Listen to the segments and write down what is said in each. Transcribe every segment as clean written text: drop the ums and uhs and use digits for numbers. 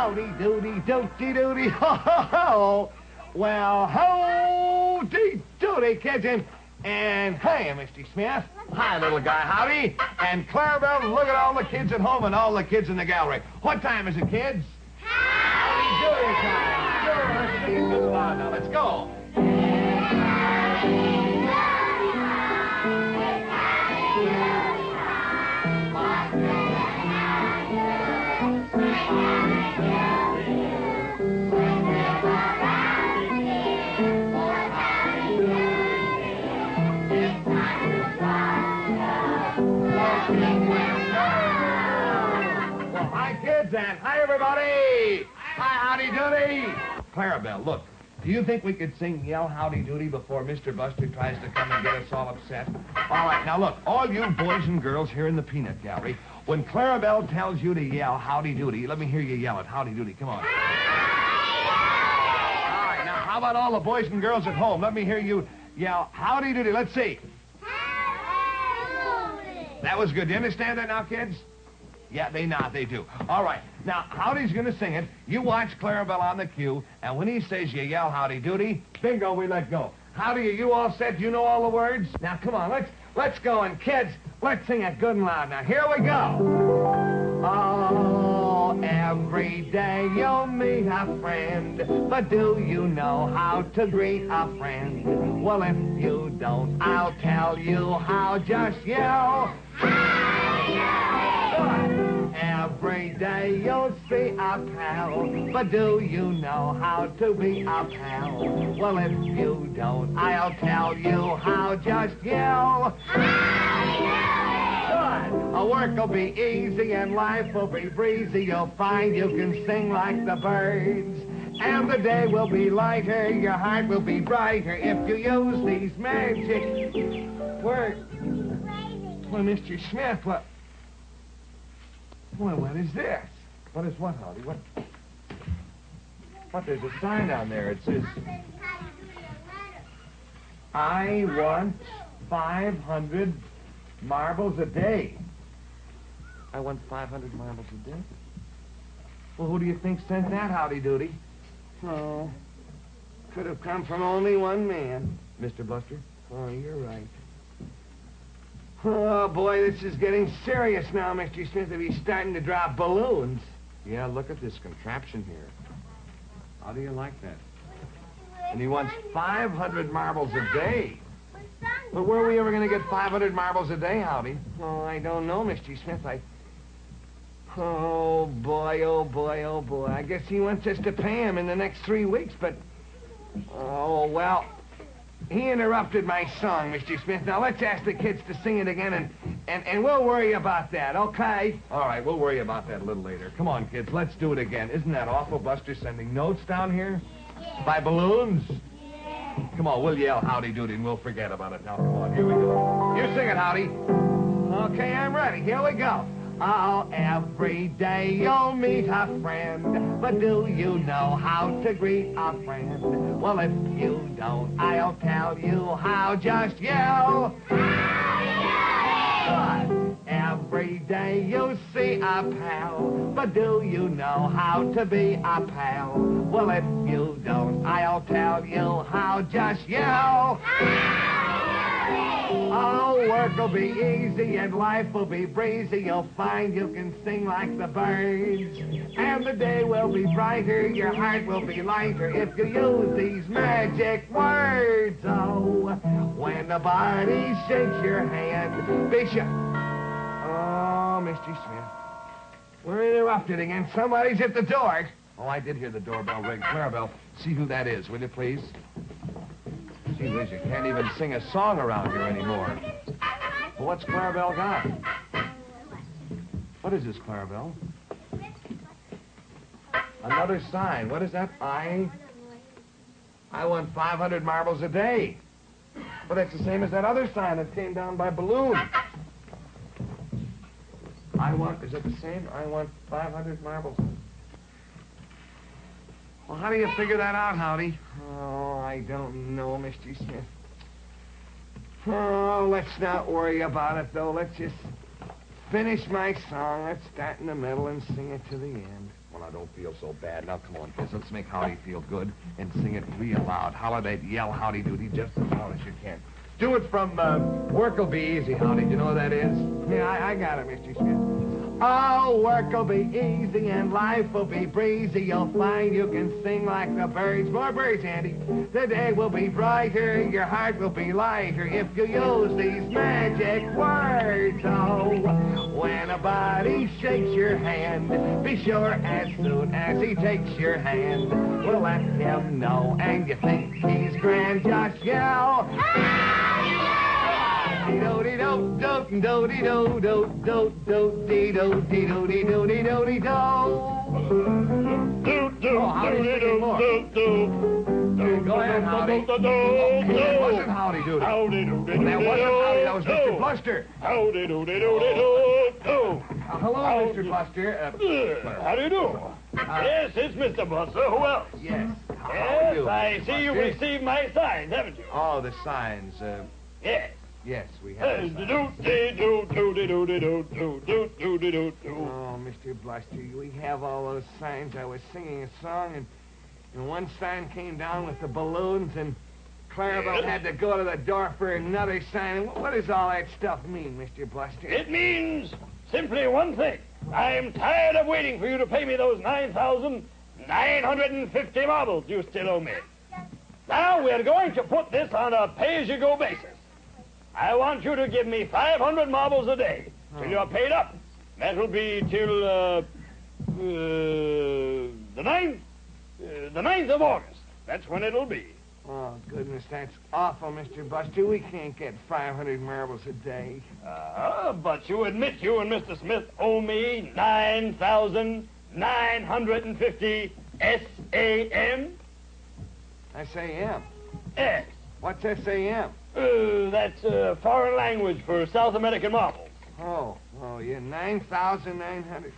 howdy doody, doody doody, ho ho ho. Well, howdy doody, kids, and hey, Mr. Smith. Hi, little guy, howdy. And Clarabell, look at all the kids at home and all the kids in the gallery. What time is it, kids? Howdy doody time. Sure, let's sing good loud now. Let's go. Well, hi, kids, and hi, everybody. Hi, howdy doody. Clarabell, look, do you think we could sing Yell Howdy Doody before Mr. Buster tries to come and get us all upset? All right, now look, all you boys and girls here in the peanut gallery, when Clarabell tells you to yell Howdy Doody, let me hear you yell it. Howdy Doody, come on. All right, now how about all the boys and girls at home? Let me hear you yell Howdy Doody. Let's see. That was good. Do you understand that now, kids? Yeah, they nod. They do. All right. Now, Howdy's going to sing it. You watch Clarabell on the cue, and when he says you yell Howdy Doody, bingo, we let go. Howdy, are you all set? Do you know all the words? Now, come on. Let's go. And, kids, let's sing it good and loud. Now, here we go. Oh, every day you'll meet a friend, but do you know how to greet a friend? Well, if you don't, I'll tell you how. Just yell. Every day you'll see a pal, but do you know how to be a pal? Well, if you don't, I'll tell you how. Just yell. Good. Work will be easy and life will be breezy. You'll find you can sing like the birds. And the day will be lighter, your heart will be brighter if you use these magic words. Well, Mr. Smith, what? Well, what is this? What is what, Howdy? What? There's a sign on there. It says, I want 500 marbles a day. I want 500 marbles a day? Well, who do you think sent that, Howdy Doody? Oh, could have come from only one man. Mr. Bluster? Oh, you're right. Oh, boy, this is getting serious now, Mr. Smith. If he's starting to drop balloons. Yeah, look at this contraption here. How do you like that? And he wants 500 marbles a day. But where are we ever going to get 500 marbles a day, Howdy? Oh, I don't know, Mr. Smith. Oh, boy, oh, boy, oh, boy. I guess he wants us to pay him in the next 3 weeks, but... Oh, well... He interrupted my song, Mr. Smith. Now, let's ask the kids to sing it again, and we'll worry about that, okay? All right, we'll worry about that a little later. Come on, kids, let's do it again. Isn't that awful, Buster, sending notes down here? Yeah. By balloons? Yeah. Come on, we'll yell Howdy Doody, and we'll forget about it. Now, come on, here we go. You sing it, Howdy. Okay, I'm ready. Here we go. Oh, every day you'll meet a friend, but do you know how to greet a friend? Well, if you don't, I'll tell you how. Just yell. Good. Every day you see a pal, but do you know how to be a pal? Well, if you don't, I'll tell you how. Just yell. Oh, work will be easy and life will be breezy. You'll find you can sing like the birds. And the day will be brighter, your heart will be lighter if you use these magic words. Oh, when the body shakes your hand, be sure. Oh, Mr. Smith. We're interrupted again. Somebody's at the door. Oh, I did hear the doorbell ring. Clarabell, see who that is, will you please? Gee whiz, you can't even sing a song around here anymore. Well, what's Clarabell got? What is this, Clarabell? Another sign. What is that? I want 500 marbles a day. Well, that's the same as that other sign that came down by balloon. Is it the same? I want 500 marbles. Well, how do you figure that out, Howdy? Oh, I don't know, Mr. Smith. Oh, let's not worry about it, though. Let's just finish my song. Let's start in the middle and sing it to the end. Well, now, don't feel so bad. Now, come on, kids, let's make Howdy feel good and sing it real loud. Holler that yell Howdy Doody just as loud as you can. Do it from Work'll Be Easy, Howdy. Do you know what that is? Yeah, I got it, Mr. Smith. Oh, work'll be easy and life will be breezy. You'll find you can sing like the birds. More birds, Andy. The day will be brighter, your heart will be lighter if you use these magic words. Oh, when a buddy shakes your hand, be sure as soon as he takes your hand, we'll let him know. And you think he's grand, just yell. Oh, Howdy's singing more. Go ahead, Howdy. That wasn't Howdy Doody. Howdy Doody. That wasn't Howdy. That was Mr. Bluster. Howdy Doody Doody Doo. Hello, Mr. Bluster. How do you do? Yes, it's Mr. Bluster. Who else? Yes. Yes, I see you've received my signs, haven't you? Oh, the signs. Yes. Yes, we have. Oh, Mr. Bluster, we have all those signs. I was singing a song, and one sign came down with the balloons, and Clarabell Yes? had to go to the door for another sign. And what does all that stuff mean, Mr. Bluster? It means simply one thing. I'm tired of waiting for you to pay me those 9,950 marbles you still owe me. Now we're going to put this on a pay-as-you-go basis. I want you to give me 500 marbles a day till you're paid up. That'll be till the 9th of August. That's when it'll be. Oh, goodness, that's awful, Mr. Bluster. We can't get 500 marbles a day. But you admit you and Mr. Smith owe me 9,950 SAM? SAM? Yes. What's SAM? That's foreign language for South American marbles. Oh, yeah, 9,900.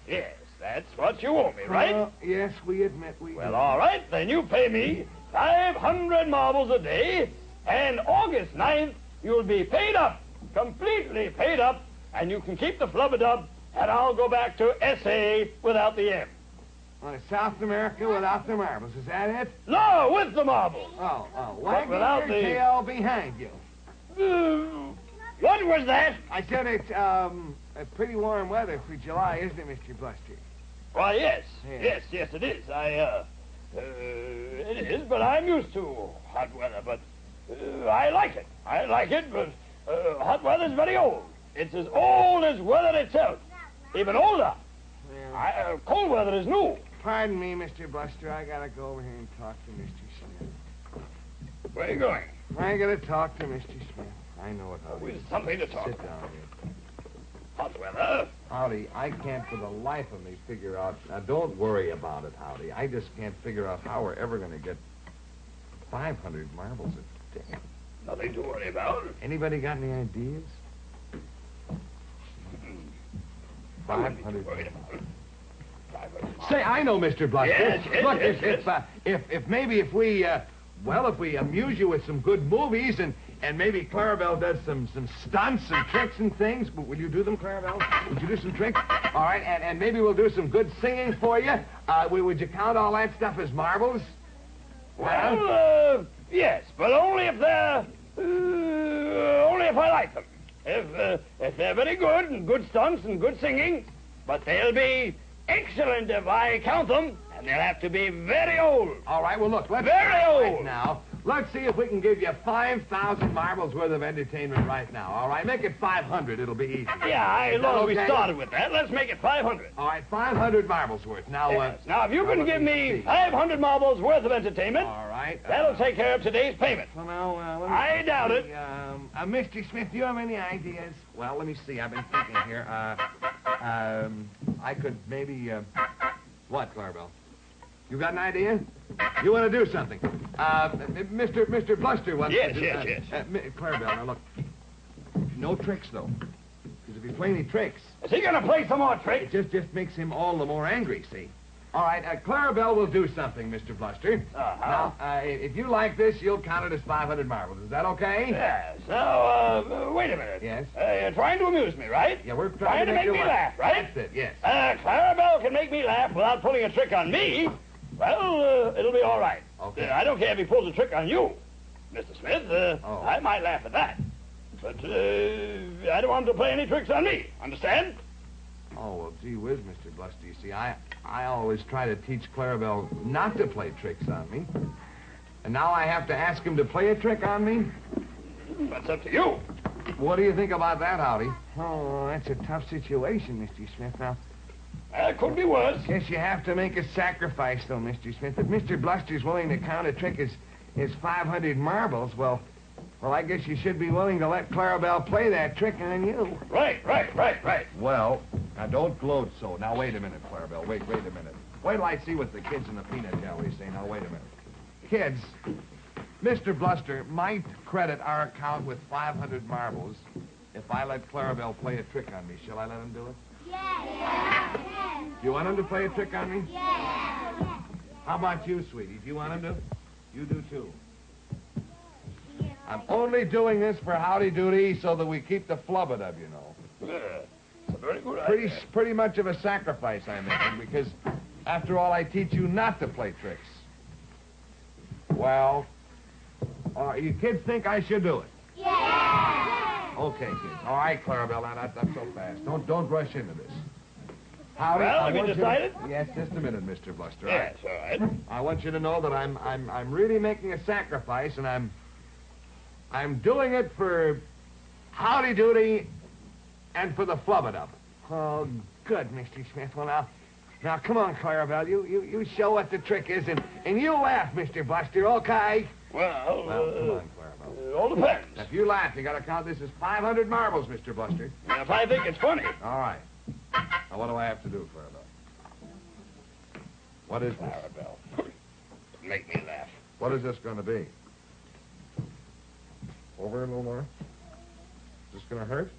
Yes, that's what you owe me, right? Yes, we admit we Well, do. all right, then you pay me 500 marbles a day, and August 9th, you'll be paid up, completely paid up, and you can keep the flub-a-dub, and I'll go back to SA without the M. South America without the marbles, is that it? No, with the marbles. Wag without your the- tail behind you. What was that? I said it's pretty warm weather for July, isn't it, Mr. Bluster? Why, yes. Yeah. Yes, it is. It is, but I'm used to hot weather, but I like it. But hot weather's very old. It's as old as weather itself, even older. Yeah. Cold weather is new. Pardon me, Mr. Bluster. I gotta go over here and talk to Mr. Smith. Where are you going? I gotta talk to Mr. Smith. I know it, Howdy. With something to talk Sit about. down here. Hot weather? Howdy, I can't for the life of me figure out... Now, don't worry about it, Howdy. I just can't figure out how we're ever going to get 500 marbles a day. Nothing to worry about. Anybody got any ideas? 500 Worried marbles. about 500 marbles. Say, I know, Mr. Bluster. Yes, Look, yes, if we amuse you with some good movies and maybe Clarabell does some stunts and tricks and things. Will you do them, Clarabell? Would you do some tricks? All right, and maybe we'll do some good singing for you. Would you count all that stuff as marbles? Well, yes, but only if they're... only if I like them. If they're very good, and good stunts and good singing, but they'll be excellent if I count them, and they'll have to be very old. All right, well, look, let's Very start old. right now. Let's see if we can give you 5,000 marbles worth of entertainment right now. All right, make it 500. It'll be easy. Yeah, as long as we okay? started with that, let's make it 500. All right, 500 marbles worth. Now, Yes. Now, if you now can let give me see. 500 marbles worth of entertainment, All right. that'll take care of today's payment. Well, now, let me I doubt it. Mr. Smith, do you have any ideas? Well, let me see. I've been thinking here. I could maybe, what, Clarabell? You got an idea? You want to do something? Mr. Bluster wants Yes, to do yes. Clarabell, now look. No tricks, though. Because if you play any tricks, Is he going to play some more it tricks? just makes him all the more angry, see? All right, Clarabell will do something, Mr. Bluster. Uh-huh. Now, if you like this, you'll count it as 500 marbles. Is that okay? Yes. Now, wait a minute. Yes? You're trying to amuse me, right? Yeah, we're Trying to make me laugh, right? That's it, yes. Clarabell can make me laugh without pulling a trick on me. Well, it'll be all right. Okay. I don't care if he pulls a trick on you, Mr. Smith. I might laugh at that. But I don't want him to play any tricks on me. Understand? Oh, well, gee whiz, Mr. Bluster. You see, I always try to teach Clarabell not to play tricks on me. And now I have to ask him to play a trick on me? That's up to you. What do you think about that, Howdy? Oh, that's a tough situation, Mr. Smith. Now, Could be worse. guess you have to make a sacrifice, though, Mr. Smith. If Mr. Bluster's willing to count a trick as 500 marbles, well, I guess you should be willing to let Clarabell play that trick on you. Right. Well, now don't gloat so. Now, wait a minute, Clarabell. Wait a minute. Wait till I see what the kids in the peanut gallery say. Now, wait a minute. Kids, Mr. Bluster might credit our account with 500 marbles if I let Clarabell play a trick on me. Shall I let him do it? Yes. Do you want him to play a trick on me? Yes. How about you, sweetie? Do you want him to? You do, too. I'm only doing this for Howdy Doody so that we keep the flub it up, you know. It's a very good idea. Pretty much of a sacrifice I'm making because, after all, I teach you not to play tricks. Well, you kids think I should do it? Yes. Okay, kids. All right, Clarabell, now not so fast. Don't rush into this. Howdy, Well, I have you want you to- decided? Yes, just a minute, Mr. Bluster. Yes, all right. I want you to know that I'm really making a sacrifice, and I'm doing it for Howdy Doody and for the flub-it-up. Oh, good, Mr. Smith. Well, now, come on, Clarabell. You show what the trick is, and you laugh, Mr. Bluster, okay? Well, Come on, Clarabell. it all depends. If you laugh, you gotta count this as 500 marbles, Mr. Bluster. If I think it's funny. All right. Now, what do I have to do, Clarabell? What is this? Clarabell. Make me laugh. What is this going to be? Over a little more? Is this going to hurt?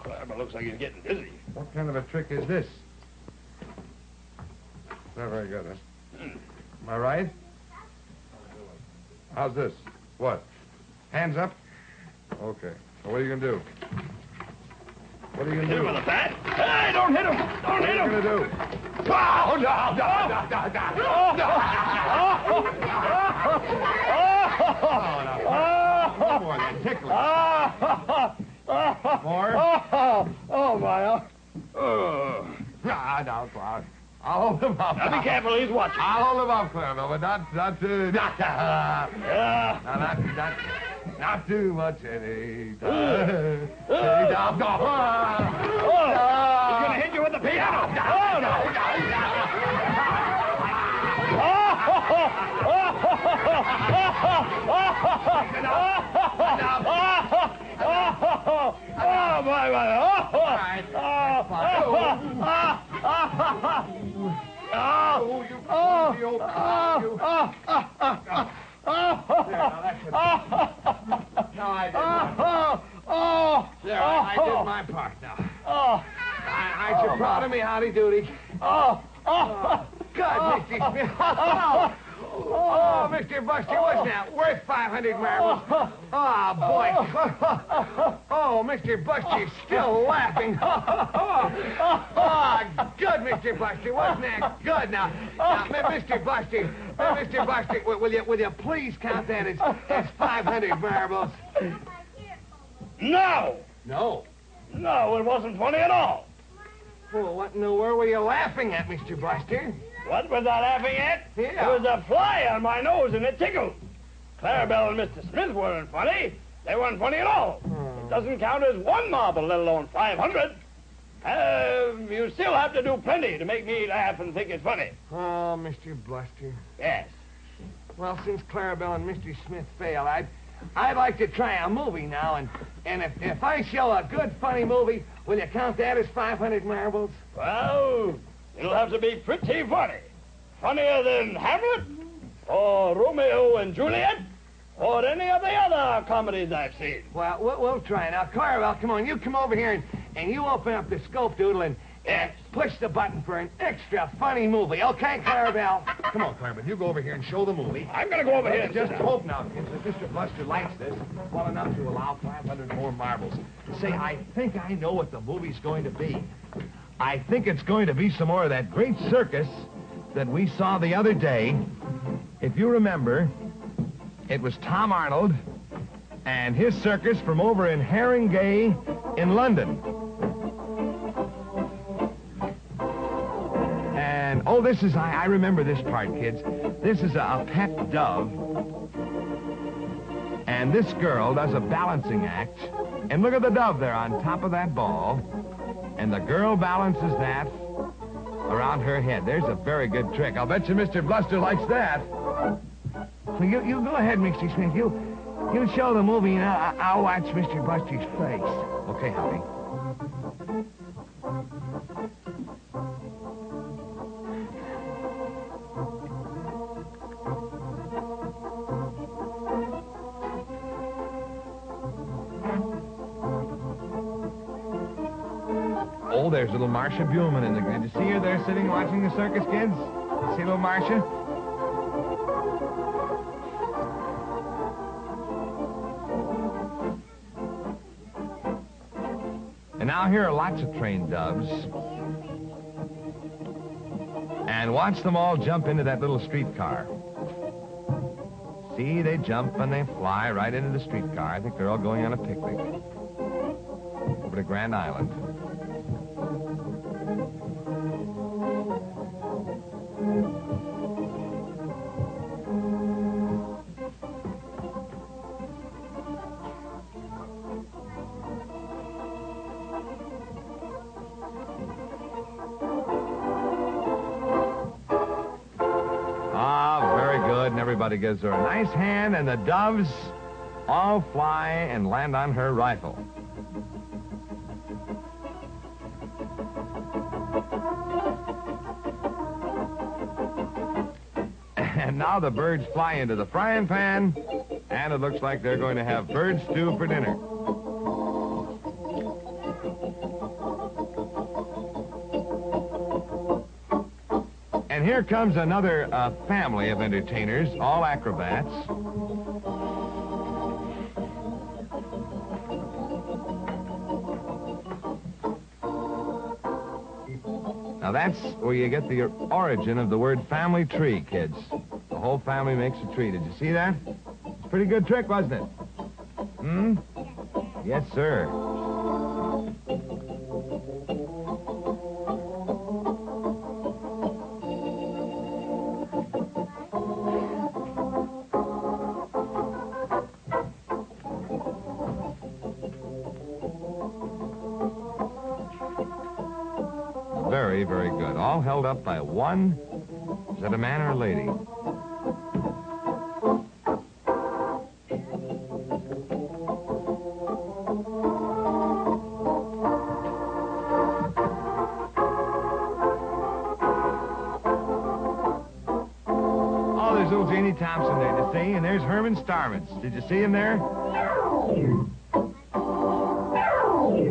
Clarabell looks like he's getting dizzy. What kind of a trick is this? Not very good, huh? Am I right? How's this? What? Hands up? Okay. Well, what are you going to do? What are you going to Hit do? him with a bat. Hey, don't hit him. Don't What hit are you him. going to do? Oh, no, more than tickling. More? Oh, my. No, Clarabell. I'll hold him up. Now, be careful. He's watching. I'll hold him up, Clarabell, but not too much any time. He's going to hit you with the piano. Oh, no. Oh, my. I did my part now. Aren't you proud of me, Howdy Doody? Good, Mr. Smith. Oh, Mr. Buster, wasn't that worth 500 marbles? Oh, boy. Oh, Mr. Buster's still laughing. Oh, good, Mr. Buster. Wasn't that good? Now, Mr. Buster, will you please count that as 500 marbles? No. No. No, it wasn't funny at all. Well, what in the world were you laughing at, Mr. Buster? What was I laughing at? Yeah. There was a fly on my nose and it tickled. Clarabell and Mr. Smith weren't funny. They weren't funny at all. It doesn't count as one marble, let alone 500. You still have to do plenty to make me laugh and think it's funny. Oh, Mr. Bluster. Yes. Well, since Clarabell and Mr. Smith failed, I'd like to try a movie now, and if I show a good, funny movie, will you count that as 500 marbles? Well, it'll have to be pretty funny. Funnier than Hamlet, or Romeo and Juliet, or any of the other comedies I've seen. Well, we'll try. Now, Clarabell, come on, you come over here and you open up the scope doodle, and and push the button for an extra funny movie. Okay, Clarabell? Come on, Clarabell. You go over here and show the movie. I'm going to go over here and Just sit down. hope now, kids, that Mr. Bluster likes this well enough to allow 500 more marbles. Say, I think I know what the movie's going to be. I think it's going to be some more of that great circus that we saw the other day. If you remember, it was Tom Arnold and his circus from over in Haringey in London. And, oh, this is, I remember this part, kids. This is a pet dove. And this girl does a balancing act. And look at the dove there on top of that ball. And the girl balances that around her head. There's a very good trick. I'll bet you Mr. Bluster likes that. Well, you go ahead, Mr. Smith. You show the movie, and I'll watch Mr. Bluster's face. Okay, Howdy. Oh, there's little Marcia Buhlman in the... Did you see her there sitting watching the circus, kids? See little Marcia? And now here are lots of trained doves. And watch them all jump into that little streetcar. See, they jump and they fly right into the streetcar. I think they're all going on a picnic over to Grand Island. Everybody gives her a nice hand, and the doves all fly and land on her rifle. And now the birds fly into the frying pan, and it looks like they're going to have bird stew for dinner. And here comes another family of entertainers, all acrobats. Now that's where you get the origin of the word family tree, kids. The whole family makes a tree. Did you see that? It's a pretty good trick, wasn't it? Hmm? Yes, sir. Very, very good. All held up by one. Is that a man or a lady? Oh, there's little Janie Thompson there, to see? And there's Herman Starmans. Did you see him there?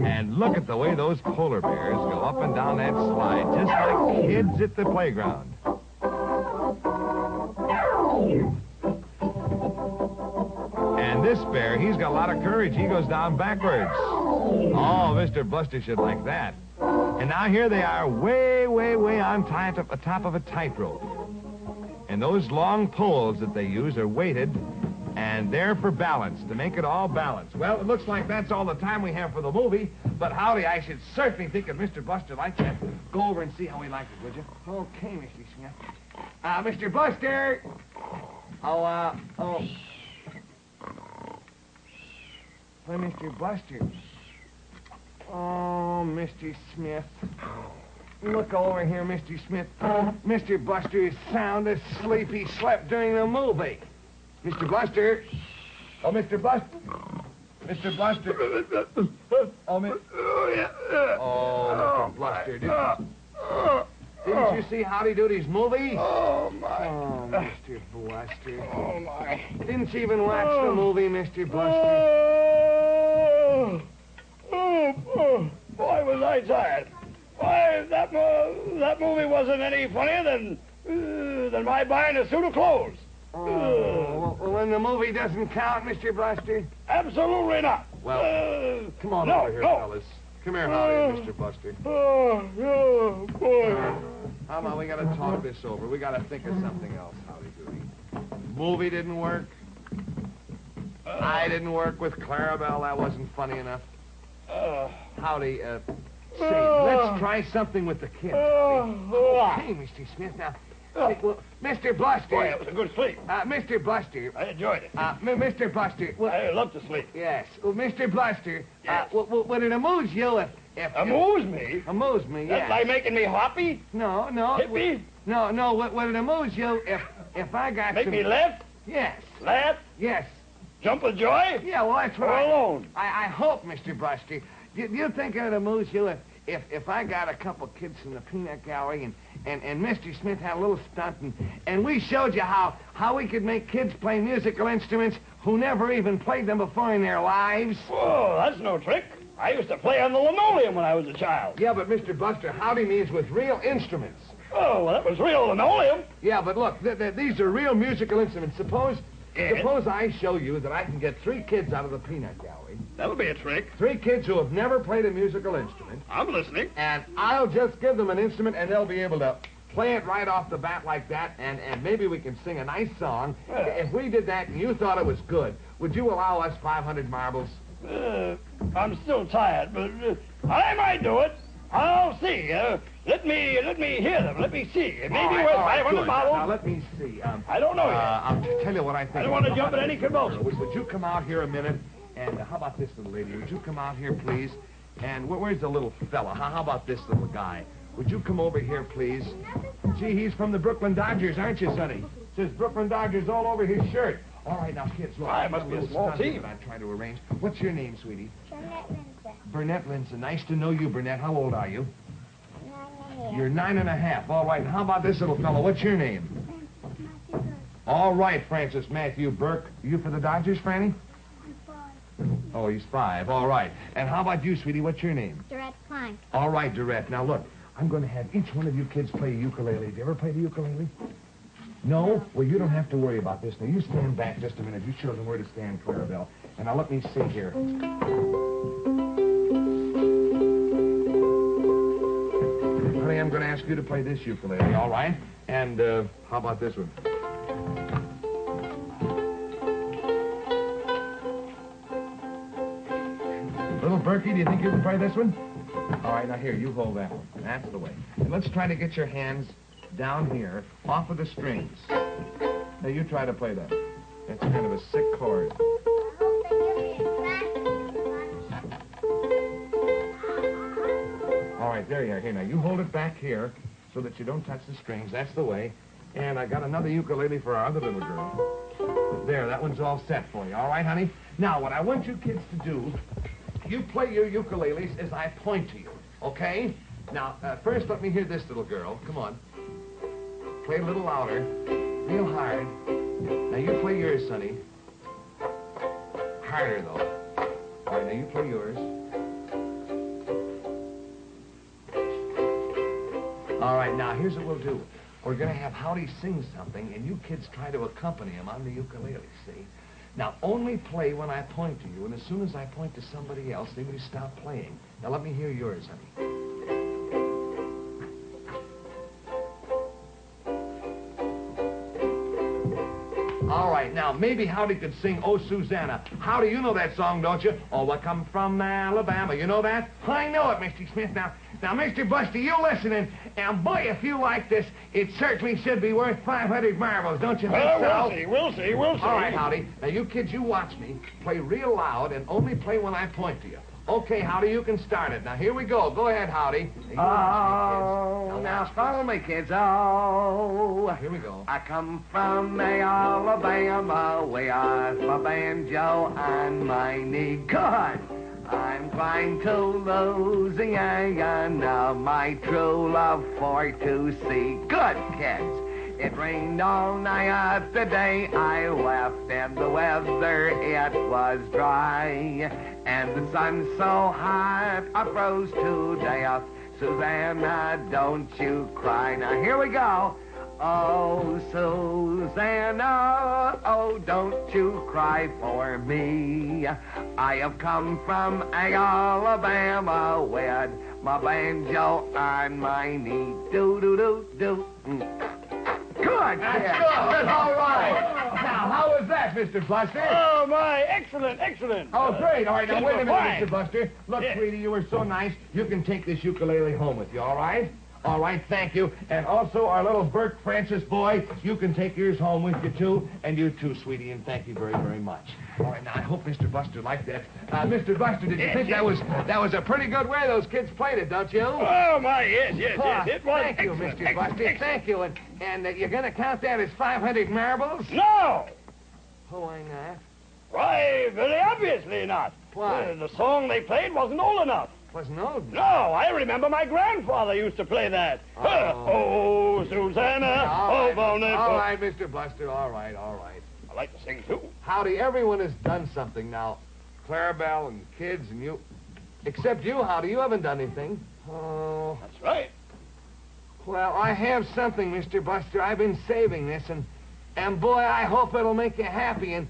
And look at the way those polar bears go up and down that slide, just like kids at the playground. And this bear, he's got a lot of courage. He goes down backwards. Oh, Mr. Bluster should like that. And now here they are, way, way, way on top of a tightrope. And those long poles that they use are weighted, and they're for balance, to make it all balanced. Well, it looks like that's all the time we have for the movie, but Howdy, I should certainly think if Mr. Bluster likes it, go over and see how he likes it, would you? Okay, Mr. Smith. Mr. Bluster! Hi, Mr. Bluster. Oh, Mr. Smith. Look over here, Mr. Smith. Mr. Bluster is sound asleep. He slept during the movie. Mr. Bluster. Oh, Mr. Bluster. Mr. Bluster. Oh, Mr. Bluster. Didn't you see Howdy Doody's movie? Oh, my. Oh, Mr. Bluster. Oh, my. Didn't you even watch the movie, Mr. Bluster? Boy, was I tired. Why, that movie wasn't any funnier than my buying a suit of clothes. Oh, well, then the movie doesn't count, Mr. Bluster? Absolutely not. Well, come on over here, fellas. Come here, Howdy and Mr. Bluster. Oh, boy. How about we gotta talk this over? We gotta think of something else, Howdy Doody. Movie didn't work. I didn't work with Clarabell. That wasn't funny enough. Howdy, say, let's try something with the kids. Hey, Mr. Smith, now... well, Mr. Bluster... Boy, it was a good sleep. Mr. Bluster... I enjoyed it. Mr. Bluster... Well, I love to sleep. yes. Well, Mr. Bluster... Yes. Would it amuse you if... Amuse me? Amuse me, yes. That's by making me hoppy? No. Hippie? No, would it amuse you if I got Make some... me laugh? Yes. Laugh? Yes. Jump with joy? Yeah, well, that's what Or alone? I hope, Mr. Bluster. Do you think it would amuse you if I got a couple kids from the peanut gallery and Mr. Smith had a little stunt and we showed you how we could make kids play musical instruments who never even played them before in their lives? Oh, that's no trick. I used to play on the linoleum when I was a child. Yeah, but Mr. Bluster, Howdy means with real instruments. Oh, well, that was real linoleum. Yeah, but look, these are real musical instruments. Suppose I show you that I can get 3 kids out of the peanut gallery. That would be a trick. 3 kids who have never played a musical instrument. I'm listening. And I'll just give them an instrument, and they'll be able to play it right off the bat like that, and maybe we can sing a nice song. Yeah. If we did that and you thought it was good, would you allow us 500 marbles? I'm still tired, but I might do it. I'll see. Let me hear them. Let me see. It may be worth 500 good. bottles. Now, let me see. I don't know yet. I'll tell you what I think. I don't want to jump at any convulsions. Would you come out here a minute? And how about this little lady? Would you come out here, please? And where's the little fella? How about this little guy? Would you come over here, please? Gee, he's from the Brooklyn Dodgers, aren't you, Sonny? Says Brooklyn Dodgers all over his shirt. All right, now, kids, look. I must be a small team. That I'm trying to arrange. What's your name, sweetie? Burnett Lindsay. Burnett Linson. Nice to know you, Burnett. How old are you? 9 You're 9.5. All right, and how about this little fellow? What's your name? All right, Francis Matthew Burke. You for the Dodgers, Franny? Oh, he's 5. All right. And how about you, sweetie? What's your name? Durrett Plank. All right, Durrett. Now, look, I'm going to have each one of you kids play a ukulele. Have you ever played the ukulele? No? Well, you don't have to worry about this. Now, you stand back just a minute. You show them where to stand, Clarabell. And now let me see here. Honey, I'm going to ask you to play this ukulele, all right? And how about this one? Little Berkey, do you think you can play this one? All right, now here, you hold that one. That's the way. And let's try to get your hands down here, off of the strings. Now, you try to play that. That's kind of a sick chord. All right, there you are. Here, now, you hold it back here so that you don't touch the strings. That's the way. And I got another ukulele for our other little girl. There, that one's all set for you. All right, honey? Now, what I want you kids to do, you play your ukuleles as I point to you, okay? Now, first let me hear this little girl. Come on. Play a little louder, real hard. Now, you play yours, Sonny. Harder, though. All right, now you play yours. All right, now, here's what we'll do. We're going to have Howdy sing something, and you kids try to accompany him on the ukulele, see? Now, only play when I point to you, and as soon as I point to somebody else, then you stop playing. Now, let me hear yours, honey. All right, now, maybe Howdy could sing Oh, Susanna. Howdy, you know that song, don't you? Oh, I come from Alabama. You know that? I know it, Mr. Smith. Now, Mr. Buster, you listening, and boy, if you like this, it certainly should be worth 500 marbles, don't you think so? We'll see. All right, Howdy. Now, you kids, you watch me. Play real loud and only play when I point to you. Okay, Howdy, you can start it. Now, here we go. Go ahead, Howdy. Oh, now follow me, kids. Oh, here we go. I come from Alabama, way off my banjo on my knee. Good. I'm going to Louisiana, my true love for to see. Good, kids. It rained all night today. I left and the weather, it was dry. And the sun so hot, I froze to death. Susanna, don't you cry. Now, here we go. Oh, Susanna, oh, don't you cry for me. I have come from Alabama with my banjo on my knee. Do-do-do-do. Good, That's kid. good. All right. Now, how was that, Mr. Bluster? Oh, my, excellent, excellent. Oh, great. All right, now, kids wait a were minute, fine. Mr. Buster. Look, Yeah. sweetie, you were so nice. You can take this ukulele home with you, all right? All right, thank you. And also, our little Bert Francis boy, you can take yours home with you, too. And you, too, sweetie, and thank you very, very much. All right, now, I hope Mr. Buster liked that. Mr. Buster, did you think that was a pretty good way those kids played it, don't you? Oh, my, yes, yes, yes. It was Thank you, excellent, Mr. excellent, Buster. excellent. Thank you. And you're going to count that as 500 marbles? No! Oh, why not? Why, very obviously not. Why? The song they played wasn't old enough. Wasn't old. No, I remember my grandfather used to play that. Oh, Susanna, oh, bonnet. All right, Mr. Buster, all right, all right. I like to sing, too. Howdy, everyone has done something now. Clarabell and kids and you. Except you, Howdy, you haven't done anything. Oh. That's right. Well, I have something, Mr. Buster. I've been saving this, and boy, I hope it'll make you happy. And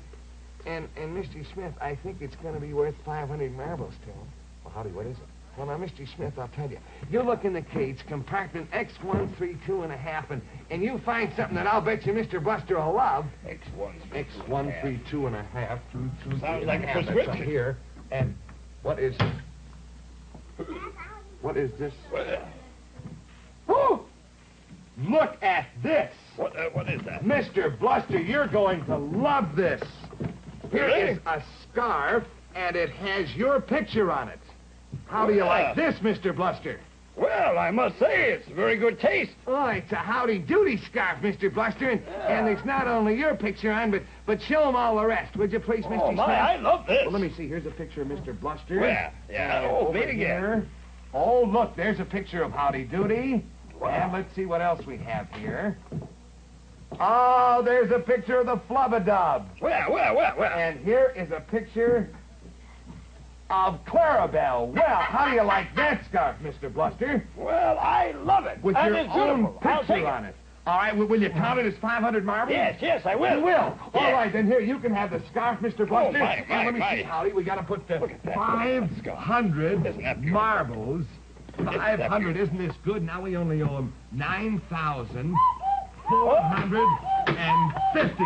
Mr. Smith, I think it's going to be worth 500 marbles to him. Well, Howdy, what is it? Well, now, Mr. Smith, I'll tell you. You look in the cage, compartment X132.5, and you find something that I'll bet you Mr. Buster will love. X132.5. Sounds like a That's prescription. up here. And what is this? Well, Woo! Look at this. what is that? Mr. Bluster, you're going to love this. Here Really? is a scarf, and it has your picture on it. How do you like this, Mr. Bluster? Well, I must say, it's very good taste. Oh, it's a Howdy Doody scarf, Mr. Bluster, and there's not only your picture on, but show them all the rest, would you please, Mr. Oh, Smith? my, I love this. Well, let me see. Here's a picture of Mr. Bluster. Where? Yeah, And oh, over meet again. here. Oh, look, there's a picture of Howdy Doody. Wow. And let's see what else we have here. Oh, there's a picture of the Flubadub. Where? And here is a picture of Clarabell. Well, how do you like that scarf, Mr. Bluster? Well, I love it. With and your it's own beautiful. I'll take picture it. on it. All right, will you count it as 500 marbles? Yes, I will. You will? Yes. All right, then here, you can have the scarf, Mr. Bluster. my, And let me my. see, Howdy, we got to put the Look at that. 500 Isn't that beautiful? marbles. that 500, isn't this good? Now we only owe him 9,450.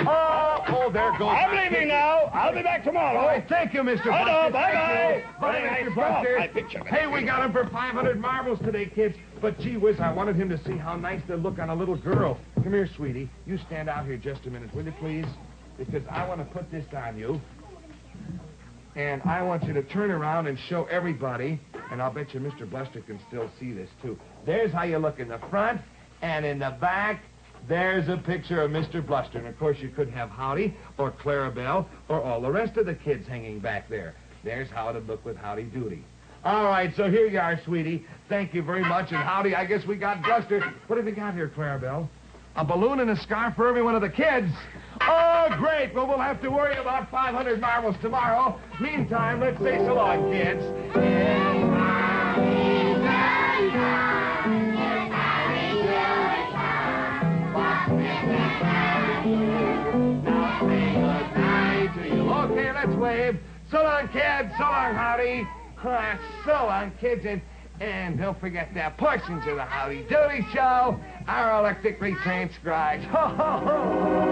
Oh, there goes I'm our leaving ticket. now. I'll be back tomorrow. All right, thank you, Mr. I know, Buster. bye-bye. Thank you. Bye, Very Mr. nice Buster. job. My picture. Hey, we got him for 500 marbles today, kids. But gee whiz, I wanted him to see how nice they look on a little girl. Come here, sweetie. You stand out here just a minute, will you, please? Because I want to put this on you. And I want you to turn around and show everybody. And I'll bet you Mr. Bluster can still see this, too. There's how you look in the front and in the back. There's a picture of Mr. Bluster. And, of course, you could have Howdy or Clarabell or all the rest of the kids hanging back there. There's how it'd look with Howdy Doody. All right, so here you are, sweetie. Thank you very much. And Howdy, I guess we got Bluster. What have we got here, Clarabell? A balloon and a scarf for every one of the kids. Oh, great. Well, we'll have to worry about 500 marbles tomorrow. Meantime, let's say so long, kids. Okay, let's wave. So long, kids. So long, Howdy. So long, kids. And don't forget that portions of the Howdy Doody Show are electrically transcribed. Ho, ho, ho.